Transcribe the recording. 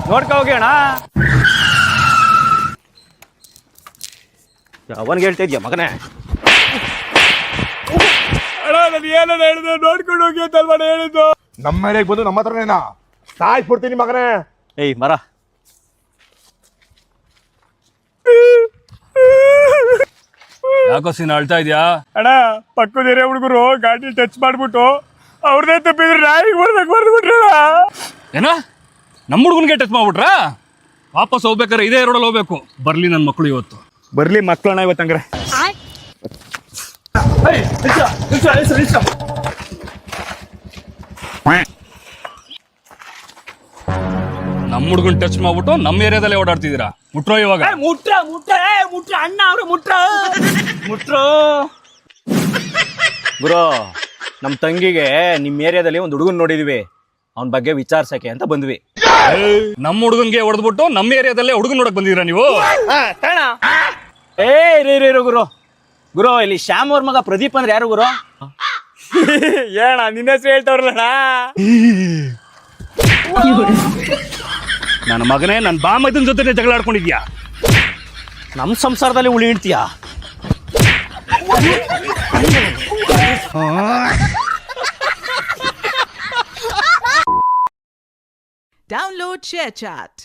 ನೋಡ್ಕೊ ಹೋಗಿ ಅಣ್ಣ. ಅವನ್ಗೆ ಹೇಳ್ತಾ ಇದ್ಯಾ ಮಗನೇ? ಅಣ್ಣ ನಾನು ಏನನ್ನ ಹೇಳಿದೆ ನೋಡ್ಕೊಂಡು ಹೋಗಿ ಅಂತ ಅಲ್ವಾ ಹೇಳಿದ್ದು. ನಮ್ಮ ಮನೆಗೆ ಬಂದು ನಮ್ಮ ಹತ್ರನೇನಾ ಸಾಯಿಸ್ಬಿಡ್ತೀನಿ ಮಗನೇ. ಏಯ್ ಮರ, ಯಾಕೋ ಸೀನ್ ಅಳ್ತಾ ಇದ್ಯಾ? ಅಣ್ಣ ಪಕ್ಕದ ಏರಿಯಾ ಹುಡುಗರು ಗಾಡಿ ಟಚ್ ಮಾಡ್ಬಿಟ್ಟು ಅವ್ರದೇ ತಪ್ಪಿದ್ರೆ ನಾಯಿಗೆ ಬರ್ದ್ಬಿಟ್ರಣ. ಏನ ನಮ್ಮ ಹುಡುಗನ್ಗೆ ಟಚ್ ಮಾಡ್ಬಿಟ್ರಾ? ವಾಪಸ್ ಹೋಗ್ಬೇಕಾರೆ ಇದೇ ರೋಡಲ್ಲಿ ಹೋಗ್ಬೇಕು. ಬರ್ಲಿ ನನ್ನ ಮಕ್ಕಳು ಇವತ್ತು. ಬರ್ಲಿ ಮಕ್ಕಳಣ್ಣ ಇವತ್ತಂಗ್ರೆ. ನಮ್ಮ ಹುಡುಗನ್ ಟಚ್ ಮಾಡ್ಬಿಟ್ಟು ನಮ್ಮ ಏರಿಯಾದಲ್ಲೇ ಓಡಾಡ್ತಿದ್ದೀರಾ. ಮುಟ್ರೋ ಇವಾಗ. ಮುಟ್ರ ಅಣ್ಣ ಅವ್ರು ಮುಟ್ರು. ಗುರು, ನಮ್ಮ ತಂಗಿಗೆ ನಿಮ್ಮ ಏರಿಯಾದಲ್ಲಿ ಒಂದು ಹುಡುಗನ್ ನೋಡಿದ್ವಿ, ಅವನ ಬಗ್ಗೆ ವಿಚಾರಿಸಕ್ಕೆ ಅಂತ ಬಂದ್ವಿ. ನಮ್ಮ ಹುಡುಗನ್ಗೆ ಹೊಡೆದ್ಬಿಟ್ಟು ನಮ್ಮ ಏರಿಯಾದಲ್ಲೇ ಹುಡುಗನ್ ನೋಡಕ್ ಬಂದಿದ್ದೀರಾ ನೀವು? ಗುರು ಇಲ್ಲಿ ಶ್ಯಾಮ್ ಅವ್ರ ಮಗ ಪ್ರದೀಪ್ ಅಂದ್ರೆ ಯಾರು ಗುರು? ಏಣ ನಿನ್ನ ಹೆಸರು ಹೇಳ್ತಾವ್ರಲ್ಲಣ್ಣ. ನನ್ನ ಮಗನೇ ನನ್ನ ಬಾಮೈದನ್ ಜೊತೆ ಜಗಳ ಆಡ್ಕೊಂಡಿದ್ಯಾ? ನಮ್ಮ ಸಂಸಾರದಲ್ಲಿ ಉಳಿ ಇಡ್ತೀಯಾ? Download ShareChat.